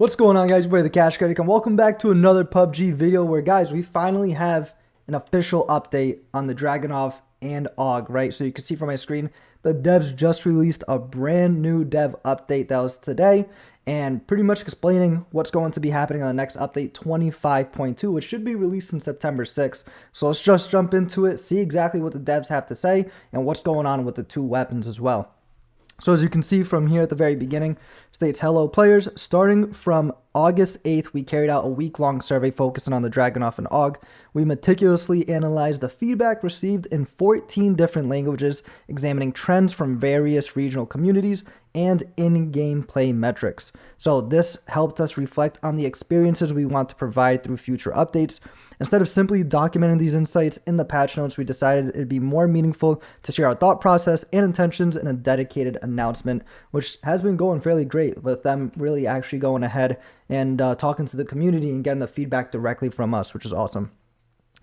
What's going on, guys? We're the Cash Critic, and welcome back to another PUBG video where, guys, we finally have an official update on the Dragunov and Aug, right? So you can see from my screen, the devs just released a brand new dev update that was today, and pretty much explaining what's going to be happening on the next update 25.2, which should be released on September 6th. So let's just jump into it, see exactly what the devs have to say, and what's going on with the two weapons as well. So as you can see from here at the very beginning, states, hello players, starting from August 8th, we carried out a week-long survey focusing on the Dragunov and Aug. We meticulously analyzed the feedback received in 14 different languages, examining trends from various regional communities and in-game play metrics. So this helped us reflect on the experiences we want to provide through future updates. Instead of simply documenting these insights in the patch notes, we decided it'd be more meaningful to share our thought process and intentions in a dedicated announcement, which has been going fairly great with them really actually going ahead and talking to the community and getting the feedback directly from us, which is awesome.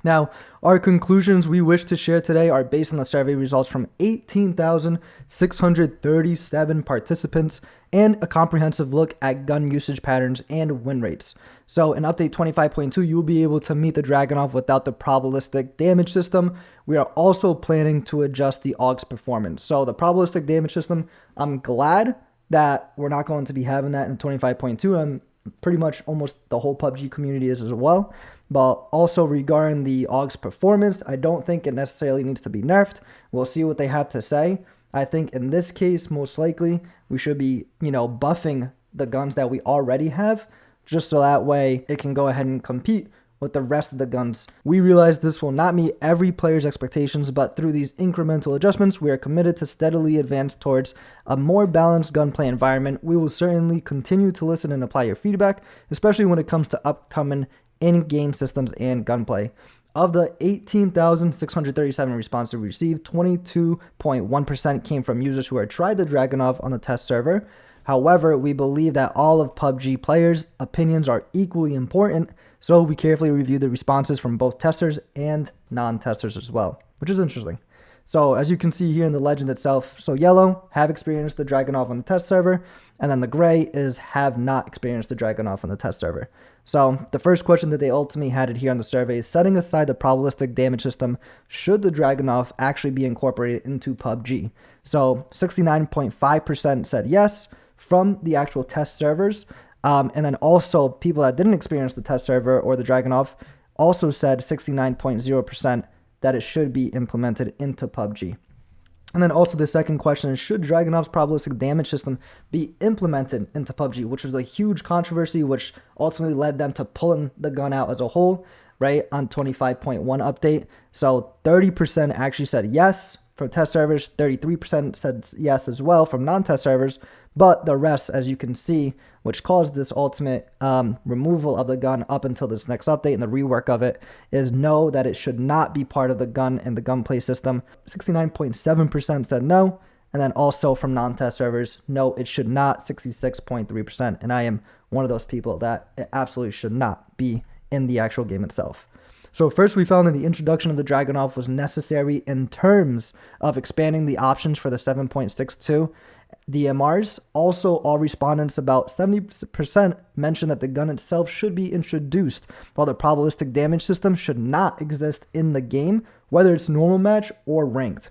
Now, our conclusions we wish to share today are based on the survey results from 18,637 participants and a comprehensive look at gun usage patterns and win rates. So in update 25.2, you will be able to meet the Dragunov without the probabilistic damage system. We are also planning to adjust the Aug's performance. So the probabilistic damage system, I'm glad that we're not going to be having that in 25.2. I'm pretty much almost the whole PUBG community is as well. But also regarding the Aug's performance, I don't think it necessarily needs to be nerfed. We'll see what they have to say. I think in this case, most likely, we should be, buffing the guns that we already have, just so that way it can go ahead and compete with the rest of the guns. We realize this will not meet every player's expectations, but through these incremental adjustments, we are committed to steadily advance towards a more balanced gunplay environment. We will certainly continue to listen and apply your feedback, especially when it comes to upcoming in-game systems and gunplay. Of the 18,637 responses we received, 22.1% came from users who had tried the Dragunov on the test server. However, we believe that all of PUBG players' opinions are equally important, so we carefully reviewed the responses from both testers and non-testers as well, which is interesting. So as you can see here in the legend itself, so yellow, have experienced the Dragunov on the test server, and then the gray is have not experienced the Dragunov on the test server. So the first question that they ultimately had it here on the survey is, setting aside the probabilistic damage system, should the Dragunov actually be incorporated into PUBG? So 69.5% said yes from the actual test servers. And then also people that didn't experience the test server or the Dragunov also said 69.0% that it should be implemented into PUBG. And then also the second question is, should Dragunov's probabilistic damage system be implemented into PUBG, which was a huge controversy, which ultimately led them to pulling the gun out as a whole, right, on 25.1 update. So 30% actually said yes from test servers, 33% said yes as well from non-test servers, but the rest, as you can see, which caused this ultimate removal of the gun up until this next update and the rework of it, is no, that it should not be part of the gun and the gunplay system. 69.7% said no, and then also from non-test servers, no, it should not, 66.3%, and I am one of those people that it absolutely should not be in the actual game itself. So first, we found that the introduction of the Dragunov was necessary in terms of expanding the options for the 7.62 DMRs. Also, all respondents, about 70%, mentioned that the gun itself should be introduced, while the probabilistic damage system should not exist in the game, whether it's normal match or ranked.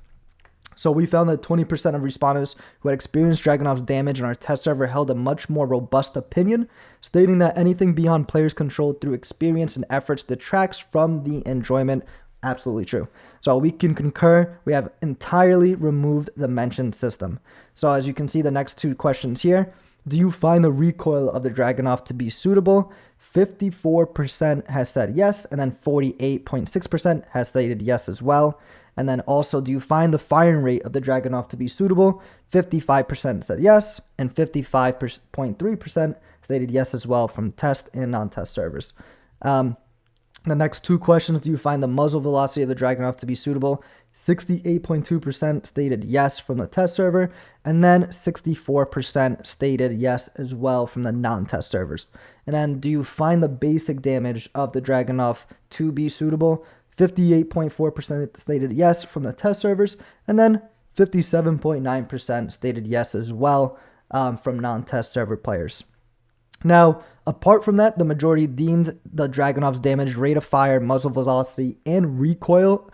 So we found that 20% of respondents who had experienced Dragunov's damage on our test server held a much more robust opinion, stating that anything beyond players controlled through experience and efforts detracts from the enjoyment. Absolutely true. So we can concur, we have entirely removed the mentioned system. So as you can see, the next two questions here, do you find the recoil of the Dragunov to be suitable? 54% has said yes, and then 48.6% has stated yes as well. And then also, do you find the firing rate of the Dragunov to be suitable? 55% said yes, and 55.3% stated yes as well from test and non-test servers. The next two questions, do you find the muzzle velocity of the Dragunov to be suitable? 68.2% stated yes from the test server, and then 64% stated yes as well from the non-test servers. And then, do you find the basic damage of the Dragunov to be suitable? 58.4% stated yes from the test servers, and then 57.9% stated yes as well from non-test server players. Now, Apart from that, the majority deemed the Dragunov's damage, rate of fire, muzzle velocity, and recoil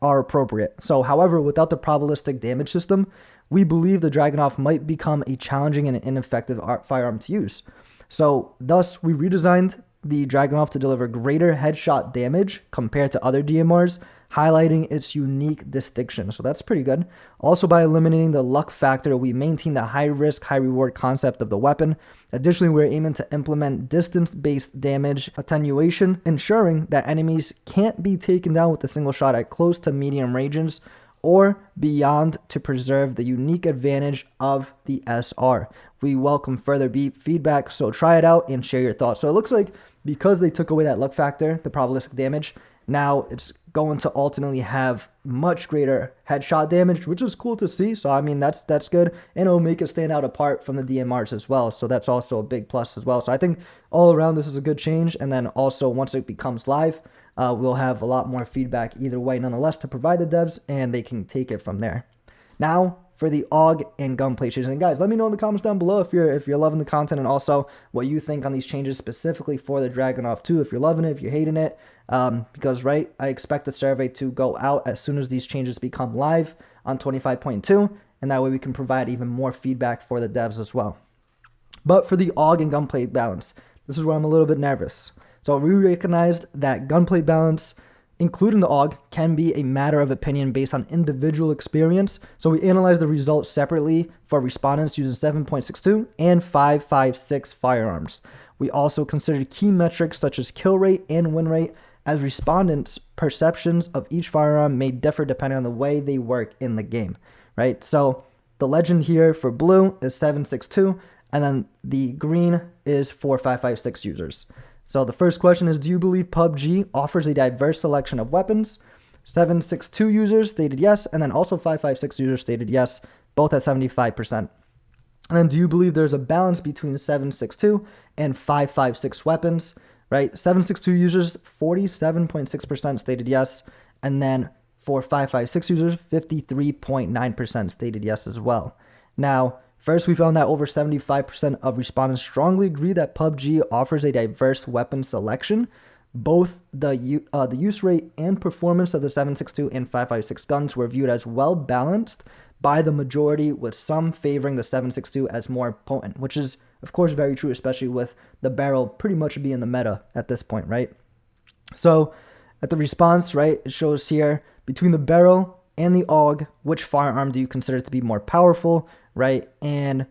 are appropriate. So, however, without the probabilistic damage system, we believe the Dragunov might become a challenging and ineffective firearm to use. So, thus, we redesigned the Dragunov to deliver greater headshot damage compared to other DMRs, highlighting its unique distinction. So that's pretty good. Also, by eliminating the luck factor, we maintain the high risk, high reward concept of the weapon. Additionally, we're aiming to implement distance-based damage attenuation, ensuring that enemies can't be taken down with a single shot at close to medium ranges or beyond to preserve the unique advantage of the SR. We welcome further feedback, so try it out and share your thoughts. So it looks like because they took away that luck factor, the probabilistic damage, now it's going to ultimately have much greater headshot damage, which is cool to see. So, I mean, that's good. And it'll make it stand out apart from the DMRs as well. So that's also a big plus as well. So I think all around this is a good change. And then also once it becomes live, we'll have a lot more feedback either way, nonetheless, to provide the devs, and they can take it from there. Now, for the Aug and gunplay changes. And guys, let me know in the comments down below if you're loving the content, and also what you think on these changes specifically for the Dragunov 2, if you're loving it, if you're hating it. Because, right, I expect the survey to go out as soon as these changes become live on 25.2, and that way we can provide even more feedback for the devs as well. But for the Aug and gunplay balance, this is where I'm a little bit nervous. So we recognized that gunplay balance, including the Aug, can be a matter of opinion based on individual experience. So we analyzed the results separately for respondents using 7.62 and 5.56 firearms. We also considered key metrics such as kill rate and win rate, as respondents' perceptions of each firearm may differ depending on the way they work in the game, right? So the legend here for blue is 7.62, and then the green is for 5.56 users. So the first question is, do you believe PUBG offers a diverse selection of weapons? 7.62 users stated yes, and then also 5.56 users stated yes, both at 75%. And then do you believe there's a balance between 7.62 and 5.56 weapons, right? 7.62 users, 47.6% stated yes, and then for 5.56 users, 53.9% stated yes as well. Now, first, we found that over 75% of respondents strongly agree that PUBG offers a diverse weapon selection. Both the use rate and performance of the 7.62 and 5.56 guns were viewed as well balanced by the majority, with some favoring the 7.62 as more potent, which is, of course, very true, especially with the barrel pretty much being the meta at this point, right? So at the response, right, it shows here, between the barrel and the Aug, which firearm do you consider to be more powerful, right? And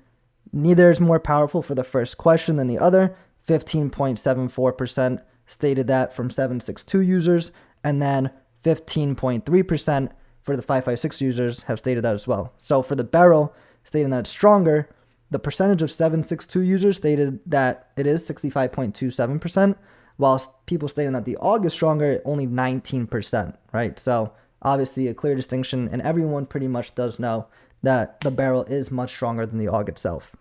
neither is more powerful for the first question than the other. 15.74% stated that from 7.62 users, and then 15.3% for the 5.56 users have stated that as well. So for the barrel, stating that it's stronger, the percentage of 7.62 users stated that it is 65.27%, whilst people stating that the Aug is stronger, only 19%, right? So obviously a clear distinction, and everyone pretty much does know that the barrel is much stronger than the Aug itself.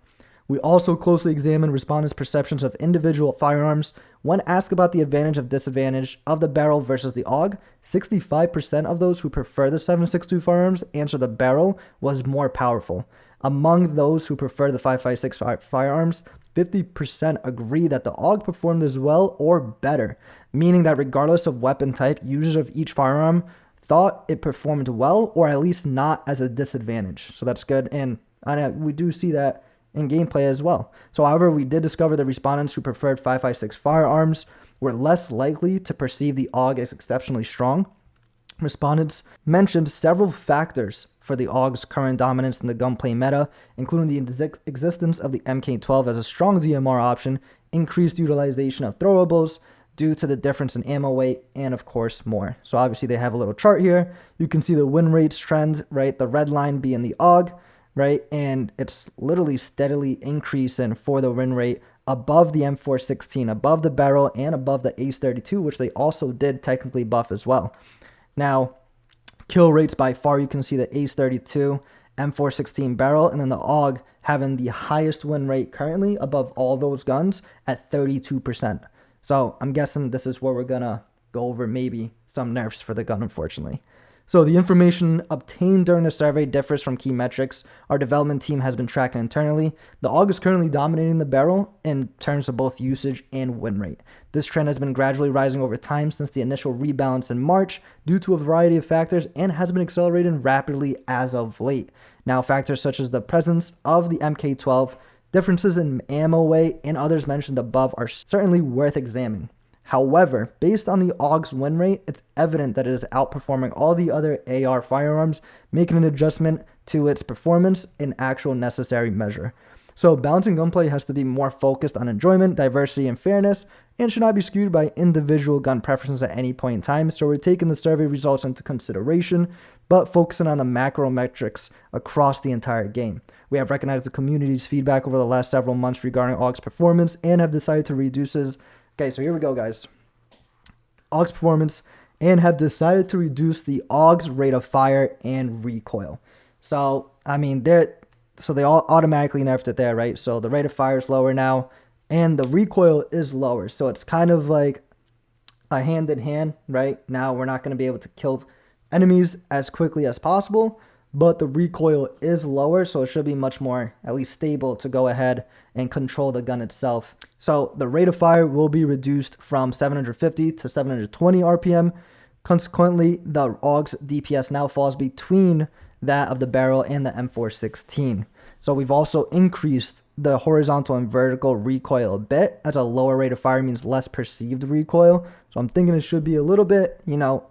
We also closely examined respondents' perceptions of individual firearms. When asked about the advantage and disadvantage of the barrel versus the Aug, 65% of those who prefer the 7.62 firearms answer the barrel was more powerful. Among those who prefer the 5.56 firearms, 50% agree that the Aug performed as well or better, meaning that regardless of weapon type, users of each firearm thought it performed well, or at least not as a disadvantage. So that's good, and we do see that in gameplay as well. So however, we did discover the respondents who preferred 5.56 firearms were less likely to perceive the Aug as exceptionally strong. Respondents mentioned several factors for the Aug's current dominance in the gunplay meta, including the existence of the MK12 as a strong ZMR option, increased utilization of throwables due to the difference in ammo weight, and of course more. So obviously they have a little chart here. You can see the win rates trend, right? The red line being the Aug, right? And it's literally steadily increasing for the win rate above the M416, above the barrel, and above the Ace32, which they also did technically buff as well. Now, kill rates by far, you can see the Ace32, M416 barrel, and then the Aug having the highest win rate currently above all those guns at 32%. So I'm guessing this is where we're gonna go over maybe some nerfs for the gun, unfortunately. So the information obtained during the survey differs from key metrics our development team has been tracking internally. The Aug is currently dominating the barrel in terms of both usage and win rate. This trend has been gradually rising over time since the initial rebalance in March due to a variety of factors and has been accelerating rapidly as of late. Now, factors such as the presence of the MK12, differences in ammo weight, and others mentioned above are certainly worth examining. However, based on the Aug's win rate, it's evident that it is outperforming all the other AR firearms, making an adjustment to its performance an actual necessary measure. So balancing gunplay has to be more focused on enjoyment, diversity, and fairness, and should not be skewed by individual gun preferences at any point in time. So we're taking the survey results into consideration, but focusing on the macro metrics across the entire game. We have recognized the community's feedback over the last several months regarding Aug's performance and have decided to reduce his... Okay, so here we go, guys. Aug's performance and have decided to reduce the Aug's rate of fire and recoil. So, I mean, they all automatically nerfed it there, right? So the rate of fire is lower now and the recoil is lower. So it's kind of like a hand in hand, right? Now we're not going to be able to kill enemies as quickly as possible, but the recoil is lower, so it should be much more, at least stable, to go ahead and control the gun itself. So the rate of fire will be reduced from 750 to 720 RPM. Consequently, the Aug's DPS now falls between that of the barrel and the M416. So we've also increased the horizontal and vertical recoil a bit, as a lower rate of fire means less perceived recoil. So I'm thinking it should be a little bit,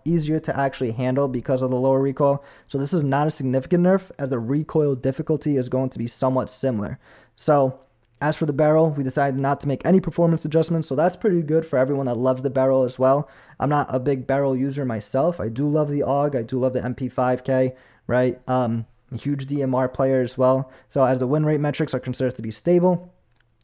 easier to actually handle because of the lower recoil. So this is not a significant nerf, as the recoil difficulty is going to be somewhat similar. So as for the barrel, we decided not to make any performance adjustments, so that's pretty good for everyone that loves the barrel as well. I'm not a big barrel user myself. I do love the Aug. I do love the MP5K, right? A huge DMR player as well. So as the win rate metrics are considered to be stable.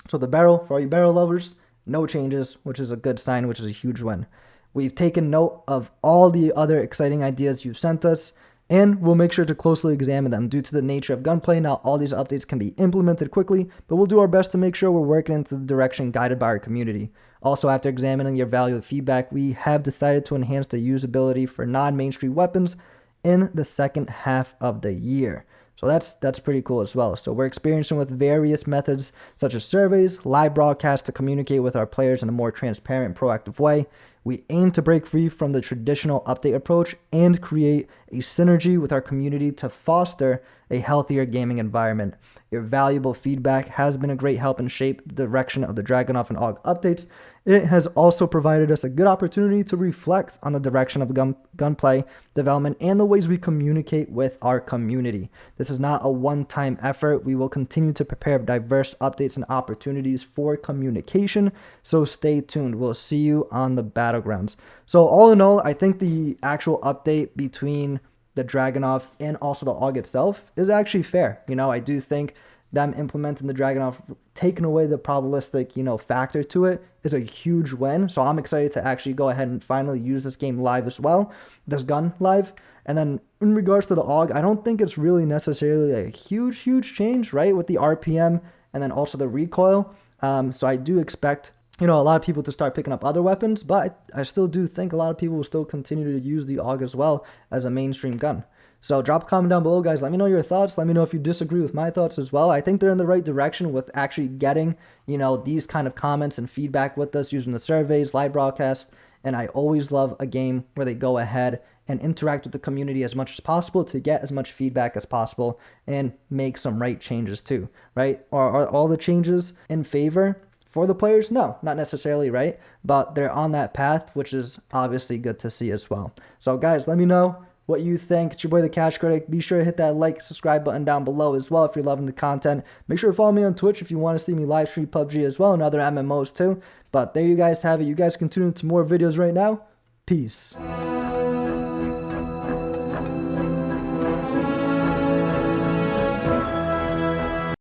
So the barrel, for all you barrel lovers, no changes, which is a good sign, which is a huge win. We've taken note of all the other exciting ideas you've sent us, and we'll make sure to closely examine them. Due to the nature of gunplay, not all these updates can be implemented quickly, but we'll do our best to make sure we're working into the direction guided by our community. Also, after examining your valuable feedback, we have decided to enhance the usability for non-mainstream weapons in the second half of the year. So that's pretty cool as well. So we're experiencing with various methods such as surveys, live broadcasts to communicate with our players in a more transparent, proactive way. We aim to break free from the traditional update approach and create a synergy with our community to foster a healthier gaming environment. Your valuable feedback has been a great help in shape the direction of the Dragunov and Aug updates. It has also provided us a good opportunity to reflect on the direction of gunplay development and the ways we communicate with our community. This is not a one-time effort. We will continue to prepare diverse updates and opportunities for communication, so stay tuned. We'll see you on the battlegrounds. So all in all, I think the actual update between the Dragunov and also the Aug itself is actually fair. I do think them implementing the Dragunov, taking away the probabilistic, factor to it is a huge win. So I'm excited to actually go ahead and finally use this game live as well, this gun live. And then in regards to the Aug, I don't think it's really necessarily a huge change, right? With the RPM and then also the recoil. So I do expect, a lot of people to start picking up other weapons, but I still do think a lot of people will still continue to use the Aug as well as a mainstream gun. So drop a comment down below, guys. Let me know your thoughts. Let me know if you disagree with my thoughts as well. I think they're in the right direction with actually getting, these kind of comments and feedback with us using the surveys, live broadcasts. And I always love a game where they go ahead and interact with the community as much as possible to get as much feedback as possible and make some right changes too, right? Are all the changes in favor for the players? No, not necessarily, right? But they're on that path, which is obviously good to see as well. So guys, let me know what you think. It's your boy, the Cash Critic. Be sure to hit that like, subscribe button down below as well if you're loving the content. Make sure to follow me on Twitch if you want to see me live stream PUBG as well and other MMOs too. But there you guys have it. You guys can tune into more videos right now. Peace.